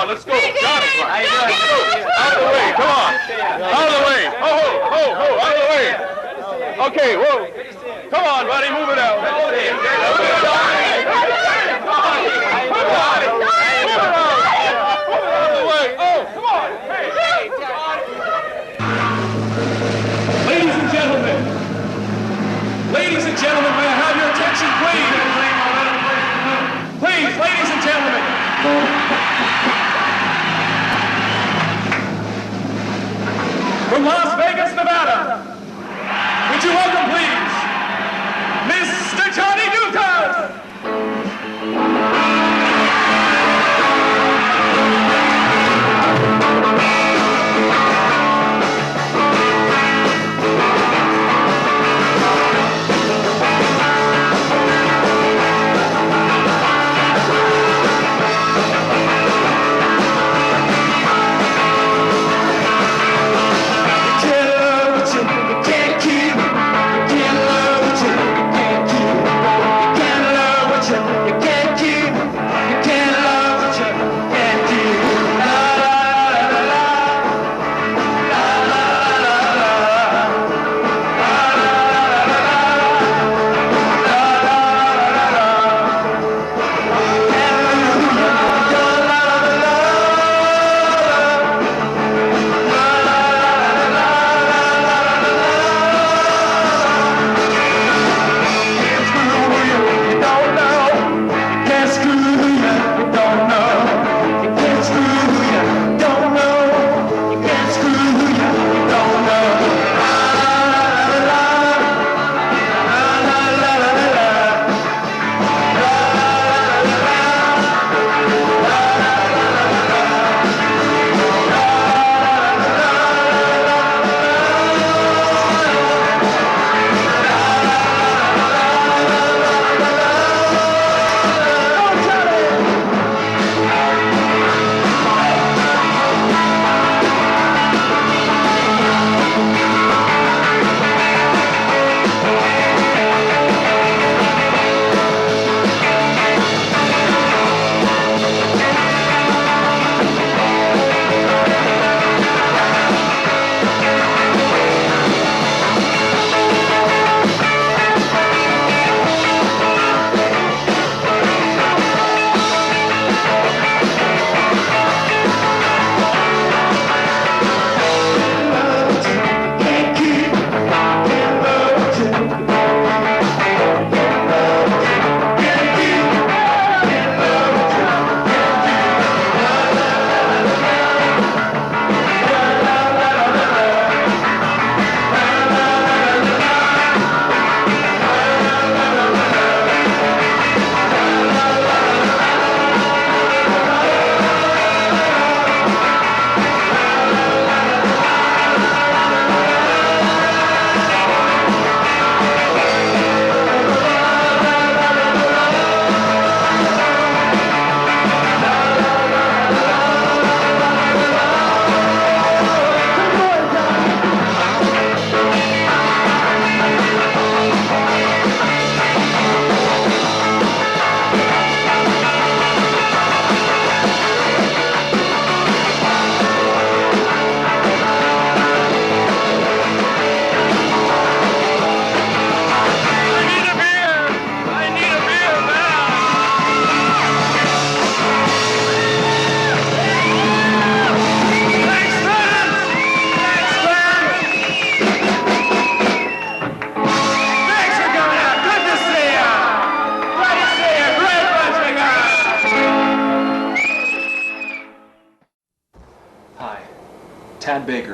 on, let's go. Johnny, out of the way, come on. Out of the way. Out of the way. Okay, whoa. Come on, buddy, move it out. Move it out of the way. Oh, come on. Ladies and gentlemen, may I have your attention, please? Please, ladies and gentlemen. From Las Vegas, Nevada, would you welcome, please, Mr. Johnny Dukas?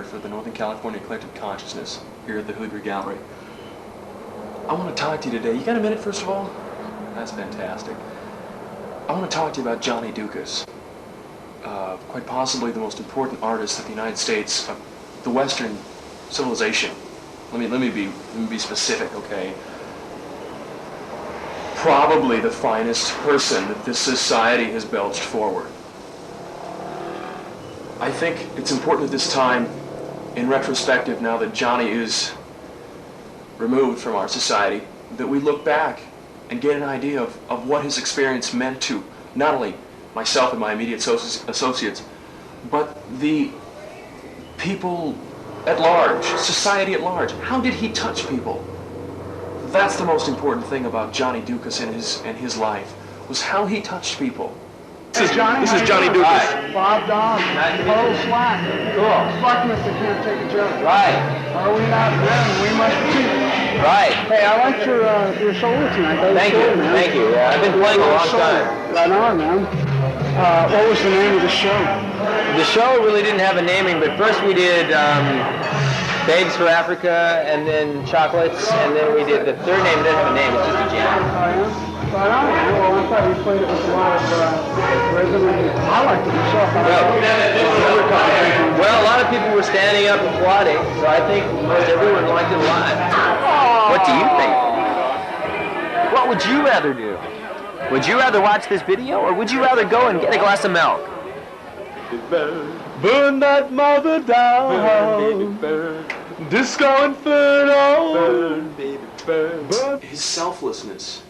For the Northern California Collective Consciousness here at the Hoodry Gallery. I want to talk to you today. You got a minute, first of all? That's fantastic. I want to talk to you about Johnny Dukas, quite possibly the most important artist of the United States, of the Western civilization. Let me be specific, okay? Probably the finest person that this society has belched forward. I think it's important at this time, in retrospective, now that Johnny is removed from our society, that we look back and get an idea of what his experience meant to not only myself and my immediate associates, but the people at large, society at large. How did he touch people? That's the most important thing about Johnny Dukas and his life, was how he touched people. This is Johnny Dukas. Right. Bob Dong, total slack. Cool. Slackness that can't take a joke. Right. Are we not men? We must be. Right. Hey, I liked your solo tonight. Thank you. Man. Thank you. Yeah, I've been playing a long time. Right on, man. What was the name of the show? The show really didn't have a naming, but first we did Babes for Africa, and then Chocolates, and then we did the third name. Didn't have a name. It's just a jam. Right on, man. Well, I thought you played it with a lot of rhythm, and I liked it myself. Well, a lot of people were standing up and applauding, so I think most everyone liked it a lot. What do you think? What would you rather do? Would you rather watch this video, or would you rather go and get a glass of milk? Burn that mother down. Burn, baby, burn. Disco Inferno. Burn, baby, burn. His selflessness.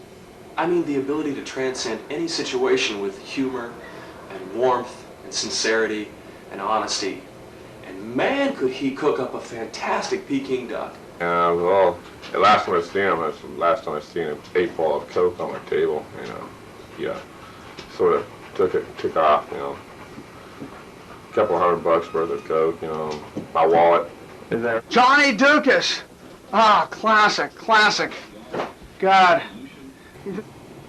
I mean, the ability to transcend any situation with humor and warmth and sincerity and honesty. And man, could he cook up a fantastic Peking duck. Well, the last time I seen him, that's the last time I seen him, 8 ball of Coke on my table, he sort of took off, a couple $100 worth of Coke, my wallet. Is there? Johnny Dukas. Ah, classic. God. I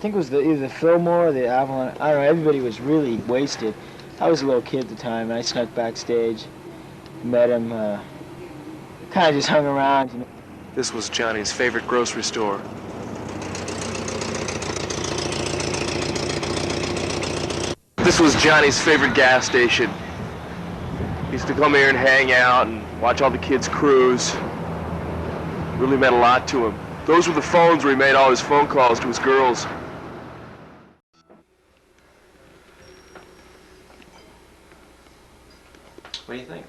think it was either the Fillmore or the Avalon. I don't know, everybody was really wasted. I was a little kid at the time, and I snuck backstage, met him, kind of just hung around. This was Johnny's favorite grocery store. This was Johnny's favorite gas station. He used to come here and hang out and watch all the kids cruise. Really meant a lot to him. Those were the phones where he made all his phone calls to his girls. What do you think?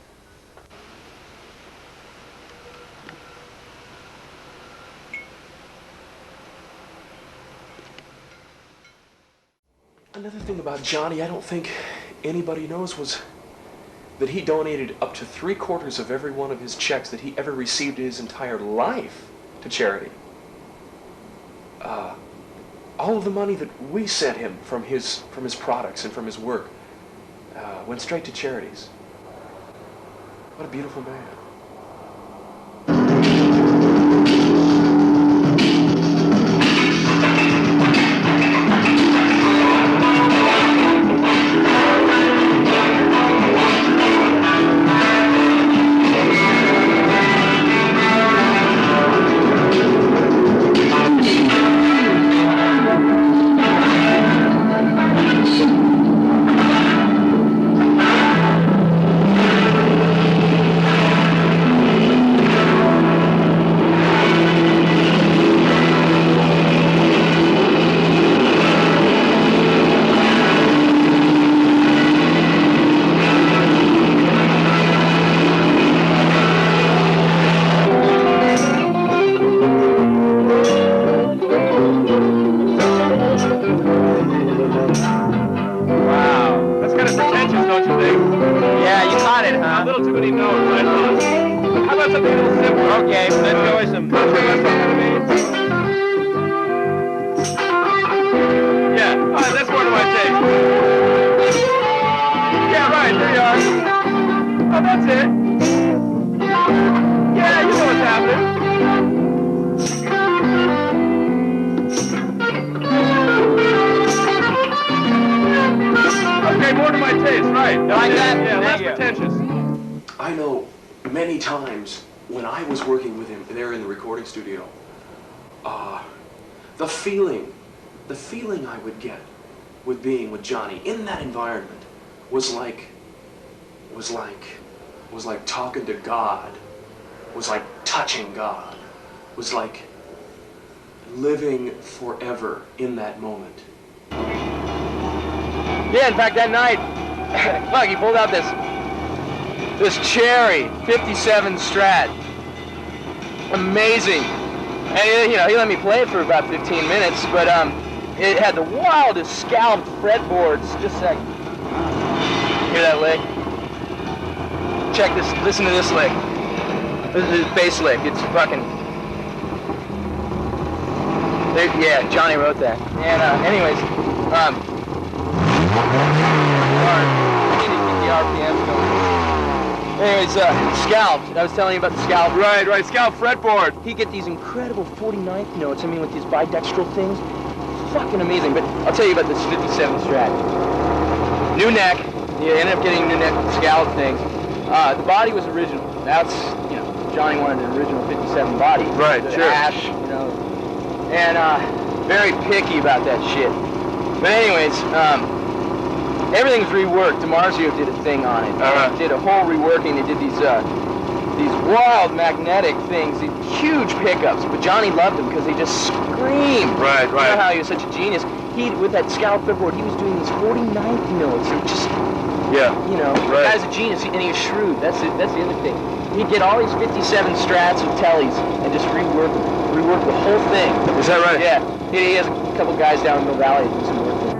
Another thing about Johnny I don't think anybody knows was that he donated up to 3/4 of every one of his checks that he ever received in his entire life to charity. All of the money that we sent him from his products and from his work went straight to charities. What a beautiful man. I know many times when I was working with him there in the recording studio, the feeling I would get with being with Johnny in that environment was like talking to God, was like touching God, was like living forever in that moment. Yeah, in fact, that night, look, he pulled out this Cherry 57 Strat. Amazing. And he let me play it for about 15 minutes, but It had the wildest scalped fretboards. Just a second. Hear that lick? Check this. Listen to this lick. This is his bass lick. It's fucking. Yeah, Johnny wrote that. And anyways, I need to get the RPMs going. Anyways, scalped. I was telling you about the scalp. Right, scalp fretboard. He get these incredible 49th notes. I mean, with these bidextral things, fucking amazing. But I'll tell you about this 57 Strat. New neck. You ended up getting a new neck with the scallop thing. The body was original. That's, you know, Johnny wanted an original 57 body. Right, the sure. Ash, you know, and very picky about that shit. But anyways, everything's reworked. DiMarzio did a thing on it. Did a whole reworking. They did these wild magnetic things, these huge pickups. But Johnny loved them because they just screamed. Right. You know how he was such a genius. He, with that scallop fretboard, he was doing these 49th notes. And just, you know, the guy's a genius, and he was shrewd. That's the other thing. He'd get all these 57 Strats with tellies and just rework the whole thing. Is that right? Yeah. He has a couple guys down in Mill Valley that do some work there.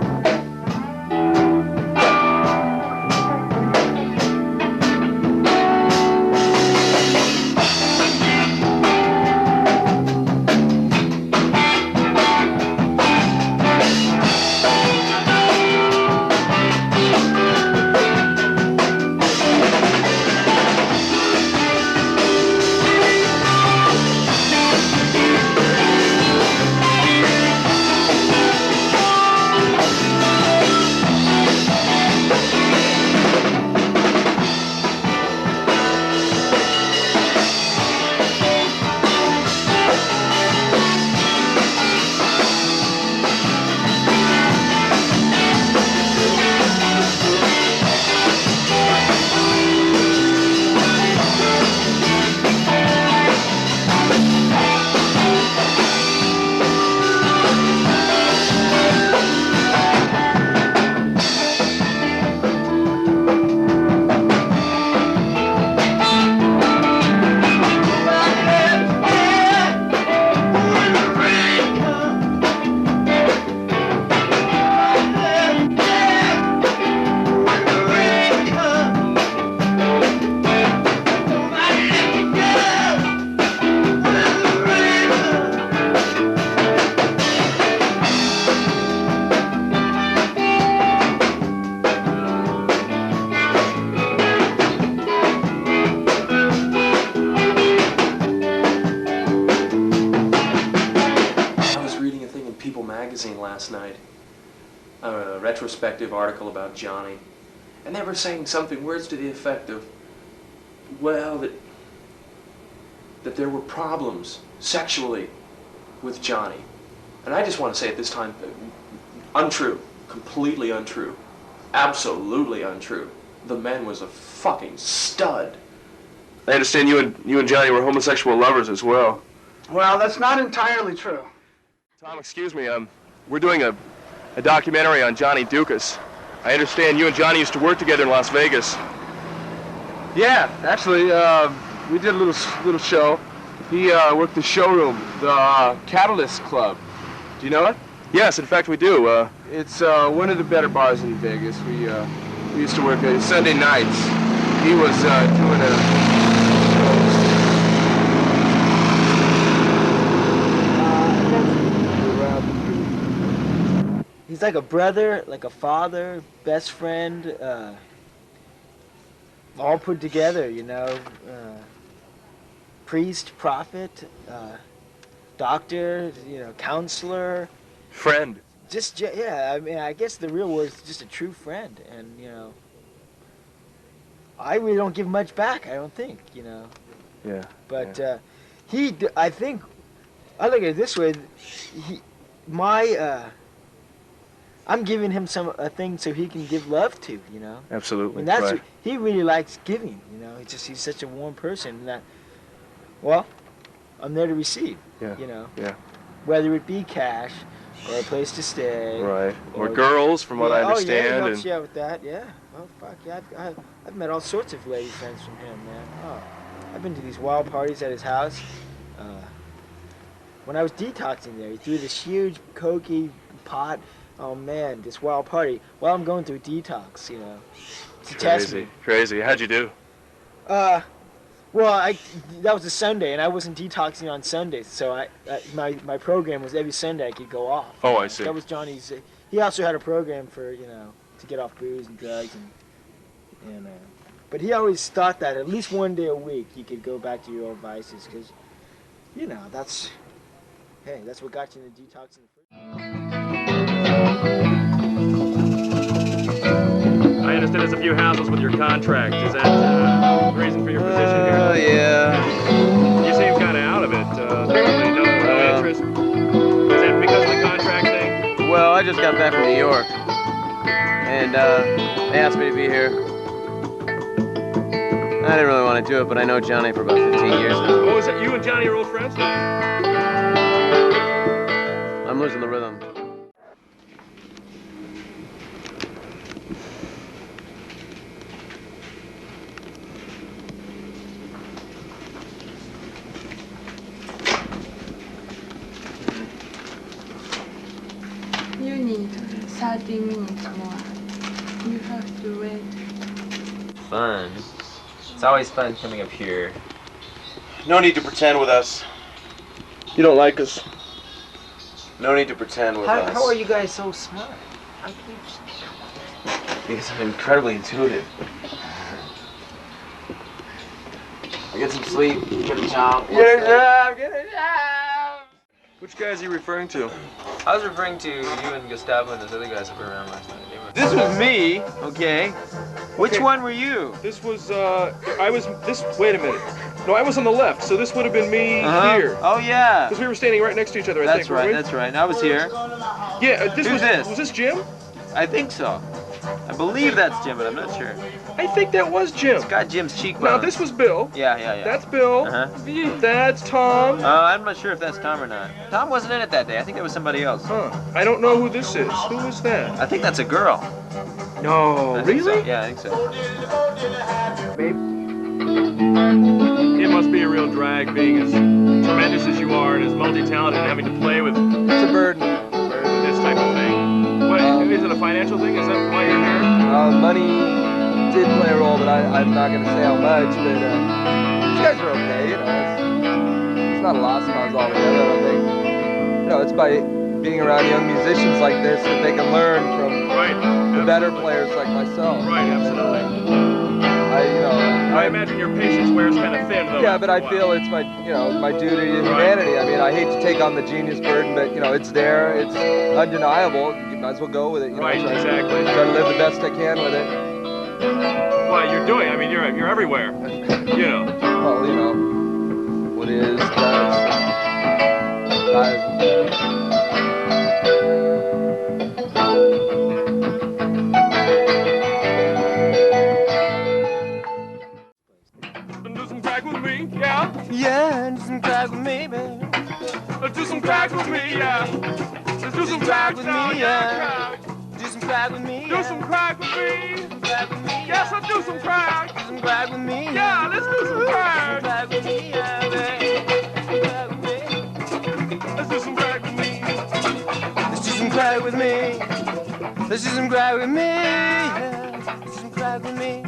Last night, a retrospective article about Johnny, and they were saying something, words to the effect of, well, that there were problems sexually with Johnny. And I just want to say at this time, untrue, completely untrue, absolutely untrue. The man was a fucking stud. I understand you and Johnny were homosexual lovers as well. Well, that's not entirely true. Tom, excuse me, we're doing a documentary on Johnny Dukas. I understand you and Johnny used to work together in Las Vegas. Yeah, actually, we did a little show. He worked the showroom, the Catalyst Club. Do you know it? Yes, in fact we do. It's one of the better bars in Vegas. We used to work there Sunday nights. He was doing a He's like a brother, like a father, best friend, all put together, you know. Priest, prophet, doctor, you know, counselor. Friend. Just, yeah, I mean, I guess the real word is just a true friend. And, you know, I really don't give much back, I don't think, you know. Yeah. But yeah. I think, I look at it this way, I'm giving him a thing so he can give love to, you know. Absolutely. And that's right. He really likes giving, you know. He's such a warm person that, well, I'm there to receive. Yeah. You know. Yeah. Whether it be cash or a place to stay. Right. Or girls, from what I understand. Oh yeah, he helps you out with that. Yeah. Oh fuck yeah, I've met all sorts of lady friends from him, man. Oh, I've been to these wild parties at his house. When I was detoxing there, he threw this huge cokey pot. Oh man, this wild party. Well, I'm going through detox, you know. To test me. Crazy. How'd you do? Well, that was a Sunday, and I wasn't detoxing on Sundays, so my program was every Sunday I could go off. Oh, I see. That was Johnny's. He also had a program for, you know, to get off booze and drugs, and but he always thought that at least one day a week you could go back to your old vices, because, you know, that's what got you into detoxing. I understand there's a few hassles with your contract. Is that the reason for your position here? Oh, yeah. You seem kind of out of it. Really no interest. Is that because of the contract thing? Well, I just got back from New York, and they asked me to be here. I didn't really want to do it, but I know Johnny for about 15 years now. Oh, is that you and Johnny are old friends? I'm losing the rhythm. You need 30 minutes more. You have to wait. Fun. It's always fun coming up here. No need to pretend with us. You don't like us. No need to pretend with us. How are you guys so smart? Because I'm incredibly intuitive. I get some sleep, get a job. Get a job, get a job! Which guy is he referring to? I was referring to you and Gustavo and those other guys that were around last night. This was me, okay? Which one were you? This was, wait a minute. No, I was on the left, so this would have been me here. Oh, yeah. Because we were standing right next to each other, I think, weren't we? That's right. And I was here. Yeah, Who's this? Was this Jim? I think so. I believe that's Jim, but I'm not sure. I think that was Jim. It's got Jim's cheekbones. Now, this was Bill. Yeah. That's Bill. That's Tom. I'm not sure if that's Tom or not. Tom wasn't in it that day. I think it was somebody else. Huh. I don't know who this is. Who is that? I think that's a girl. No, really? So. Yeah, I think so. It must be a real drag being as tremendous as you are and as multi-talented and having to play with It's a burden. this type of thing. What, is it a financial thing? Is that why you're here? Money did play a role, but I'm not going to say how much. But these guys are okay, you know. It's not a lost cause altogether. I don't think. You know, it's by being around young musicians like this that they can learn from the better players like myself. Right, absolutely. I imagine your patience wears kind of thin, though. Yeah, but I feel it's my, my duty to humanity. I mean, I hate to take on the genius burden, but it's there, it's undeniable. You might as well go with it. Right, exactly. Try to live the best I can with it. Well, you're doing. I mean, you're everywhere. Well, what is Do some crack with me, yeah. Yeah, do some crack with me, baby. Do some crack with me, yeah. Let's do some crack with me, yeah. Do some crack with me. Do some crack with me. Crack with me. Yes, I'll do some crack. Do some crack with me. Yeah, let's do some crack. Crack with me, yeah, baby. Crack with me. Let's do some crack with me. Let's do some crack with me. Let's do some crack with me. Yeah. Let's do some crack with me.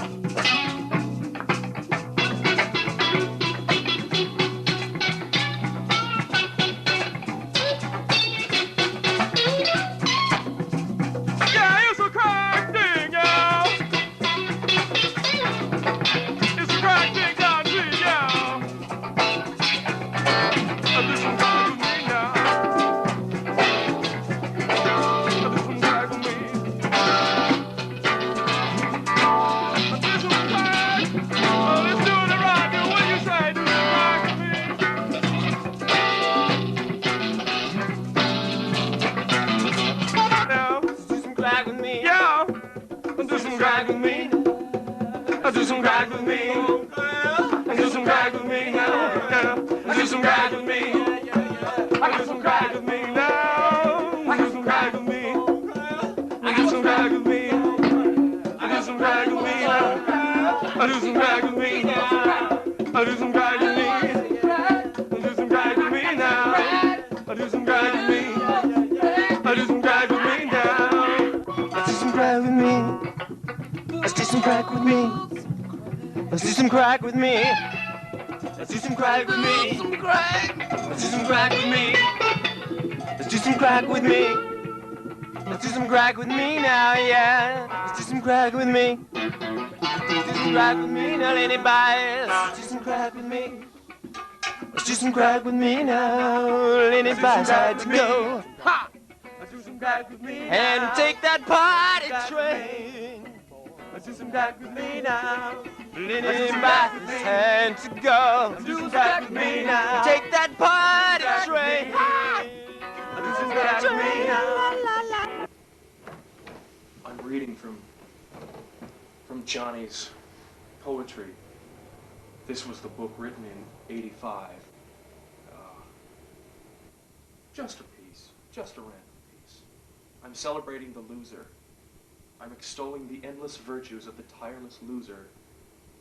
Do some crack with me. Do some crack with me now. Do some crack with me. Do some crack with me now. Do some crack with me. Do some crack with me. Do some crack with me now. Do some crack with me. Do some crack with me. Do some crack with me now. Do some crack with me. Do some crack. some crack with me. Let's do some crack with me. Some crack. Let's do some crack with me. Let's do some crack with me. Let's do some crack with me now, yeah. Let's do some crack with me. Let's do some crack with me now, anybody. Let's do some crack with me. Let's do some crack with me now. Anybody's had to go. Ha! Let's do some crack with me now. And take that party train. Let's do some crack with me now. Anybody's had to go. Let's do some crack with me now. Take that party train. Let's do some crack with me now. I'm reading from Johnny's poetry. This was the book written in '85. Just a piece, just a random piece. I'm celebrating the loser. I'm extolling the endless virtues of the tireless loser.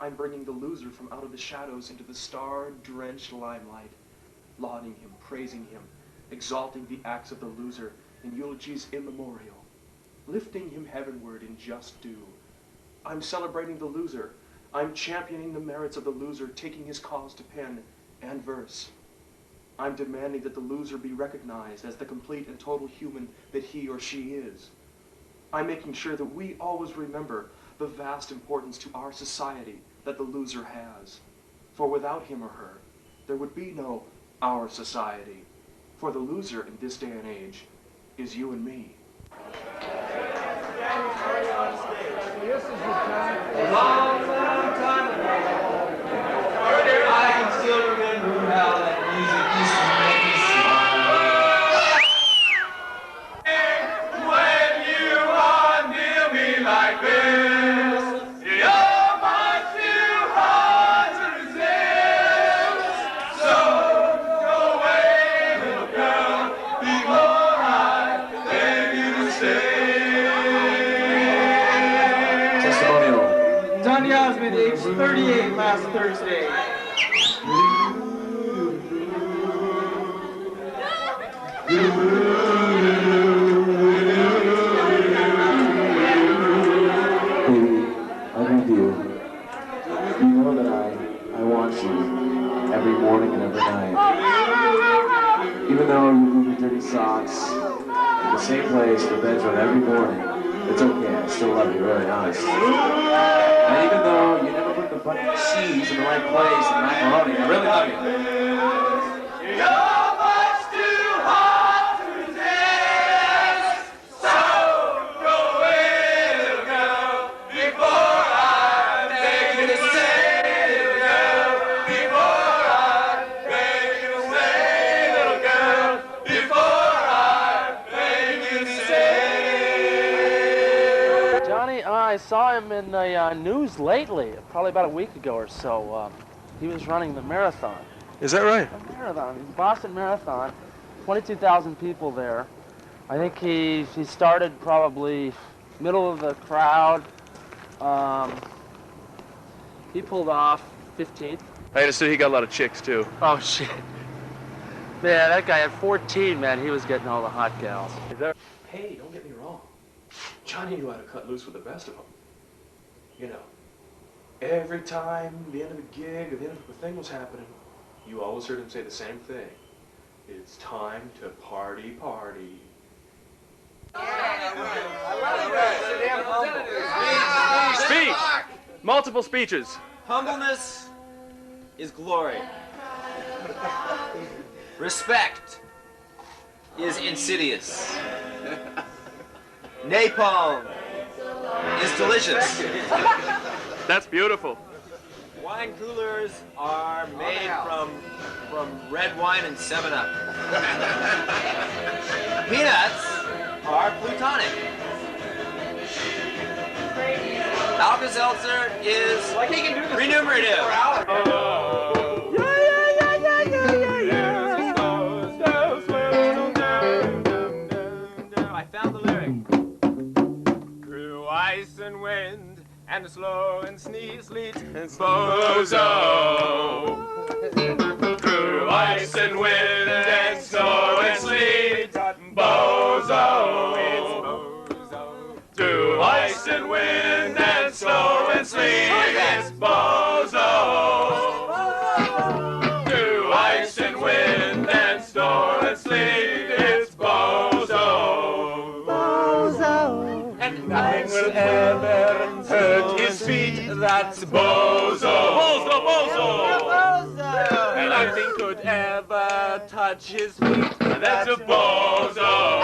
I'm bringing the loser from out of the shadows into the star-drenched limelight, lauding him, praising him, exalting the acts of the loser in eulogies immemorial, lifting him heavenward in just due. I'm celebrating the loser. I'm championing the merits of the loser, taking his cause to pen and verse. I'm demanding that the loser be recognized as the complete and total human that he or she is. I'm making sure that we always remember the vast importance to our society that the loser has. For without him or her, there would be no our society. For the loser in this day and age is you and me. This is the time. Long time ago, I can still remember how that music used to make me smile. When you are near me like this, you're much too hard to resist. So go away, little girl, before I beg you to stay. Johnny Osmond, age 38, last Thursday. I love you. You know that I want you every morning and every night. Even though you move your dirty socks in the same place, the bedroom every morning, it's okay, I still love you, really honest. And even though you never put the fucking cheese in the right place in macaroni, I really love you. You're much too hard to resist. So go away, little girl, before I beg you to stay, little girl. Before I beg you to stay, little girl. Before I beg you to stay. Johnny, I saw him in the news lately, probably about a week ago or so. He was running the marathon. Is that right? The marathon, the Boston Marathon, 22,000 people there. I think he started probably middle of the crowd. He pulled off 15th. I understood he got a lot of chicks too. Oh shit. Man, that guy had 14, man. He was getting all the hot gals. Is that? Hey, don't get me wrong. Johnny knew how to cut loose with the best of them. You know, every time the end of a gig or the end of a thing was happening, you always heard him say the same thing. It's time to party, party. Speech! Multiple speeches. Humbleness is glory. Respect is insidious. Napalm is delicious. That's beautiful. Wine coolers are made from red wine and 7-Up. Peanuts are plutonic. Alka-Seltzer is renumerative. I found the lyric. Through ice and wind and slow and sleet and bozo. Through ice and wind and snow and sleet, bozo. Through ice and wind and snow and sleet, it's bozo. that's bozo. And nothing could ever touch his feet. That's a bozo.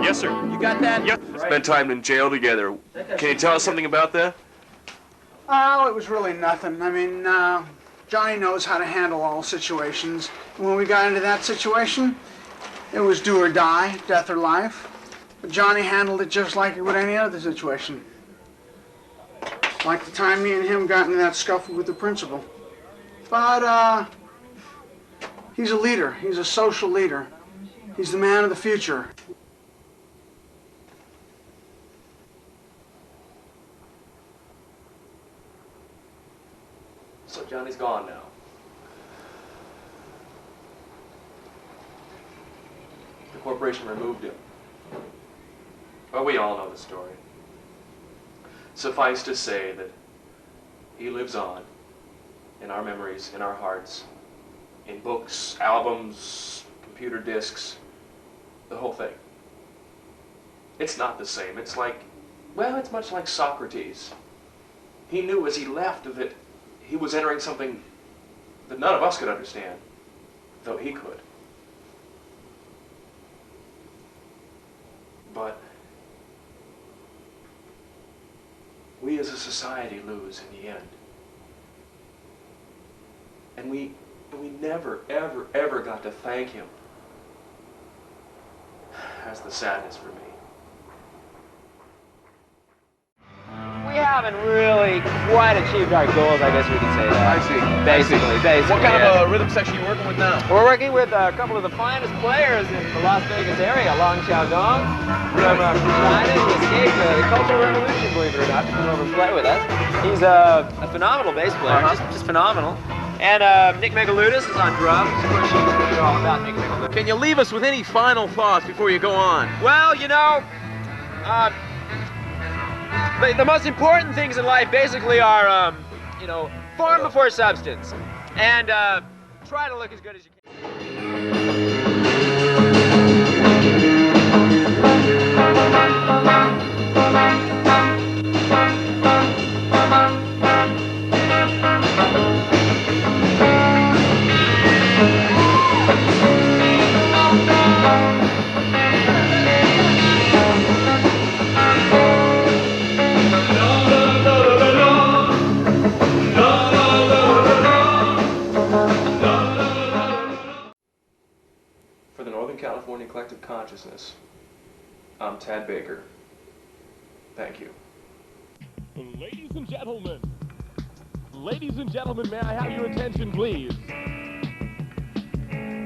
Yes, sir. You got that? Yep. Spent time in jail together. Can you tell us something about that? Oh, it was really nothing. I mean, Johnny knows how to handle all situations. When we got into that situation, it was do or die, death or life. But Johnny handled it just like he would any other situation. Like the time me and him got into that scuffle with the principal. But, he's a leader. He's a social leader. He's the man of the future. So Johnny's gone now. The corporation removed him. Well, we all know the story. Suffice to say that he lives on in our memories, in our hearts, in books, albums, computer discs, the whole thing. It's not the same. It's like, well, it's much like Socrates. He knew as he left that he was entering something that none of us could understand, though he could. But we as a society lose in the end. And we never, ever, ever got to thank him. That's the sadness for me. We haven't really quite achieved our goals, I guess we could say that. I see. Basically. What kind of a rhythm section are you working with now? We're working with a couple of the finest players in the Las Vegas area, along Chow Dong from China. He escaped the Cultural Revolution, believe it or not, to come over and play with us. He's a phenomenal bass player, just phenomenal. And Nick Megaluodas is on drums. Of course, you know all about Nick Megaluodas. Can you leave us with any final thoughts before you go on? Well, you know, the most important things in life basically are, you know, form before substance. And try to look as good as you can. For the Northern California Collective Consciousness, I'm Tad Baker. Thank you. Ladies and gentlemen, may I have your attention, please?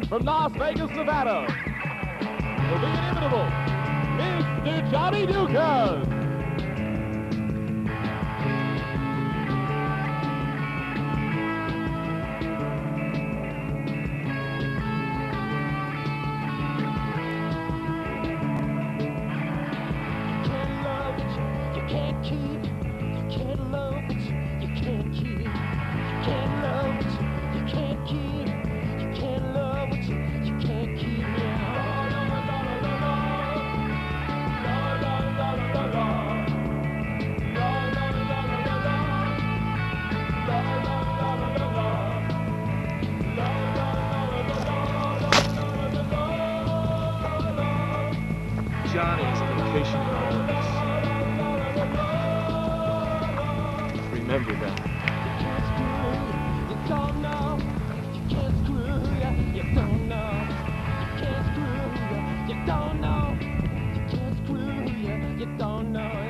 From Las Vegas, Nevada, the inimitable Mr. Johnny Dukas. Johnny is a vacation in our lives. Remember that. You don't know, you can't screw ya. You don't know, you can't screw ya. You don't know, you can't screw ya. You don't know.